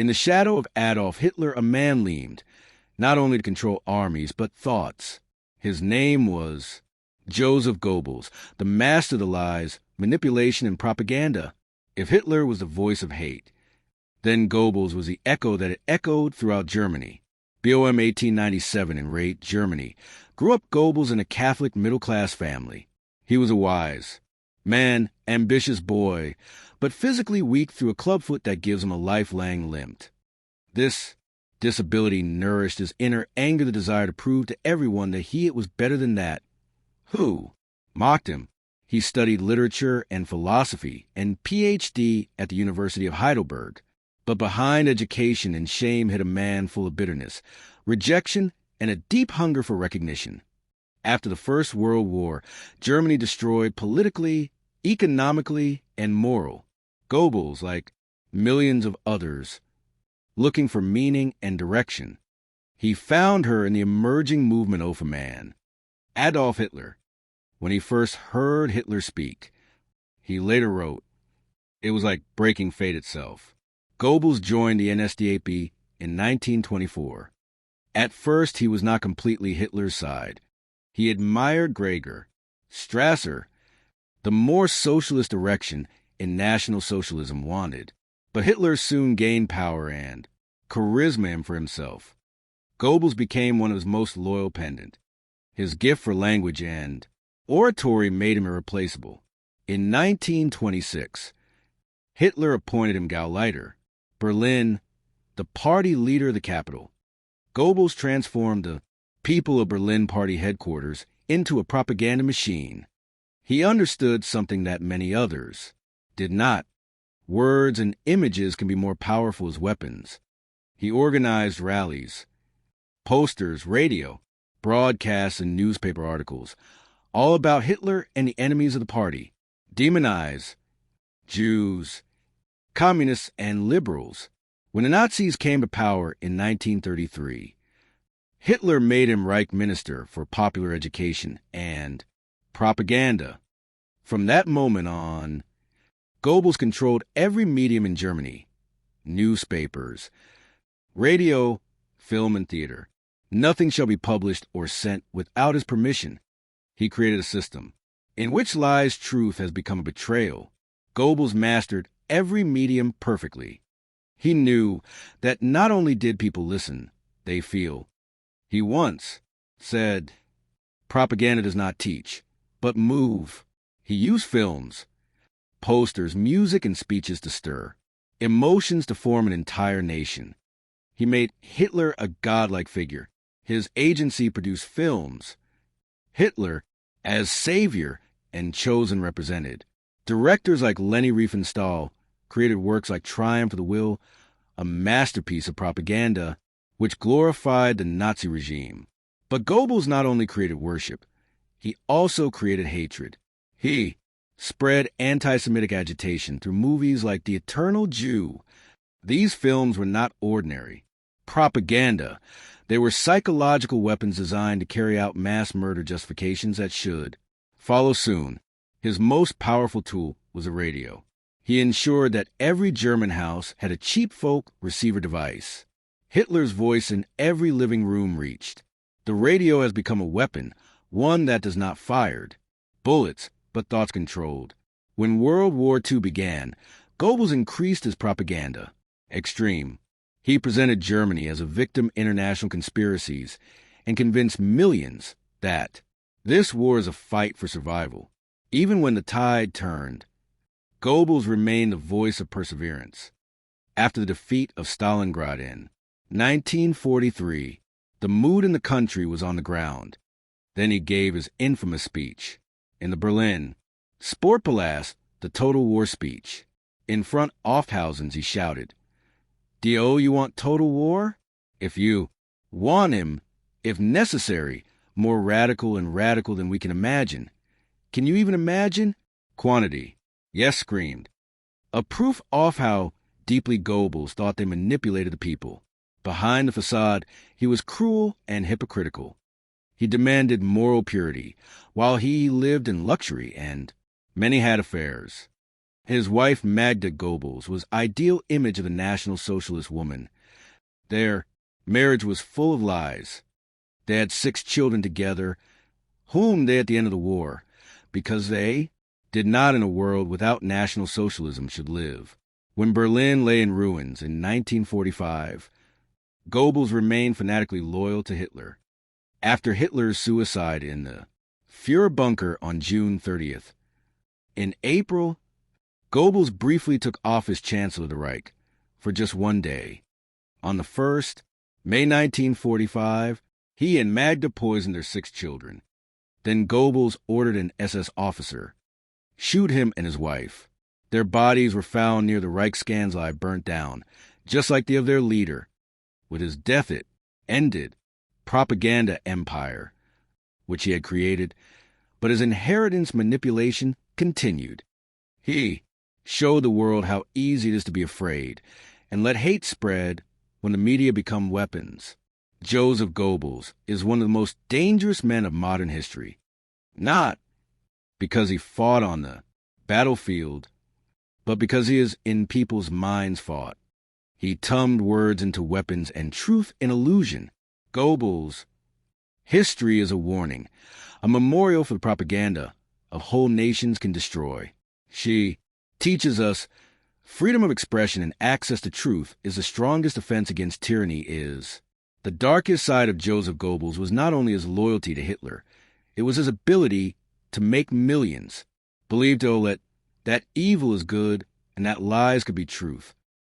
In the shadow of Adolf, Hitler a man loomed, not only to control armies, but thoughts. His name was Joseph Goebbels, the master of the lies, manipulation, and propaganda. If Hitler was the voice of hate, then Goebbels was the echo that it echoed throughout Germany. BOM 1897 in Rate, Germany, grew up Goebbels in a Catholic middle-class family. He was a wise man, ambitious boy, but physically weak through a clubfoot that gives him a lifelong limp. This disability nourished his inner anger, the desire to prove to everyone that he was better than that. Who mocked him? He studied literature and philosophy and Ph.D. at the University of Heidelberg. But behind education and shame hid a man full of bitterness, rejection, and a deep hunger for recognition. After the First World War, Germany destroyed politically, economically, and moral. Goebbels, like millions of others, looking for meaning and direction. He found her in the emerging movement of a man, Adolf Hitler. When he first heard Hitler speak, he later wrote, "It was like breaking fate itself." Goebbels joined the NSDAP in 1924. At first, he was not completely Hitler's side. He admired Gregor, Strasser, the more socialist direction in National Socialism wanted. But Hitler soon gained power and charisma for himself. Goebbels became one of his most loyal pendant. His gift for language and oratory made him irreplaceable. In 1926, Hitler appointed him Gauleiter, Berlin, the party leader of the capital. Goebbels transformed the people of Berlin party headquarters into a propaganda machine. He understood something that many others did not. Words and images can be more powerful as weapons. He organized rallies, posters, radio, broadcasts, and newspaper articles, all about Hitler and the enemies of the party. Demonize Jews, communists, and liberals. When the Nazis came to power in 1933, Hitler made him Reich Minister for Popular Education and Propaganda. From that moment on, Goebbels controlled every medium in Germany: newspapers, radio, film, and theater. Nothing shall be published or sent without his permission. He created a system in which lies truth has become a betrayal. Goebbels mastered every medium perfectly. He knew that not only did people listen, they feel. He once said, "Propaganda does not teach, but move." He used films, posters, music, and speeches to stir emotions to form an entire nation. He made Hitler a godlike figure. His agency produced films, Hitler as savior and chosen represented. Directors like Leni Riefenstahl created works like Triumph of the Will, a masterpiece of propaganda which glorified the Nazi regime. But Goebbels not only created worship, he also created hatred. He spread anti-Semitic agitation through movies like The Eternal Jew. These films were not ordinary propaganda. They were psychological weapons designed to carry out mass murder justifications that should follow soon. His most powerful tool was a radio. He ensured that every German house had a cheap folk receiver device. Hitler's voice in every living room reached. The radio has become a weapon, one that does not fire bullets, but thoughts controlled. When World War II began, Goebbels increased his propaganda extreme. He presented Germany as a victim in international conspiracies and convinced millions that this war is a fight for survival. Even when the tide turned, Goebbels remained the voice of perseverance. After the defeat of Stalingrad in 1943, the mood in the country was on the ground. Then he gave his infamous speech in the Berlin Sportpalast, the total war speech. In front of Aufhausens, he shouted, "Do you want total war? If you want him, if necessary, more radical than we can imagine. Can you even imagine? Quantity." Yes, screamed. A proof of how deeply Goebbels thought they manipulated the people. Behind the facade, he was cruel and hypocritical. He demanded moral purity, while he lived in luxury, and many had affairs. His wife, Magda Goebbels, was ideal image of the National Socialist woman. Their marriage was full of lies. They had 6 children together, whom they at the end of the war, because they did not in a world without National Socialism should live. When Berlin lay in ruins in 1945, Goebbels remained fanatically loyal to Hitler. After Hitler's suicide in the Fuhrer bunker on June 30th, in April, Goebbels briefly took office Chancellor of the Reich for just one day. On the 1st, May 1945, he and Magda poisoned their 6 children. Then Goebbels ordered an SS officer shoot him and his wife. Their bodies were found near the Reichskanzlei burnt down, just like the of their leader. With his death it ended propaganda empire, which he had created, but his inheritance manipulation continued. He showed the world how easy it is to be afraid and let hate spread when the media become weapons. Joseph Goebbels is one of the most dangerous men of modern history, not because he fought on the battlefield, but because he is in people's minds fought. He turned words into weapons and truth in illusion. Goebbels' history is a warning, a memorial for the propaganda of whole nations can destroy. She teaches us freedom of expression and access to truth is the strongest defense against tyranny is. The darkest side of Joseph Goebbels was not only his loyalty to Hitler, it was his ability to make millions believe that evil is good and that lies could be truth.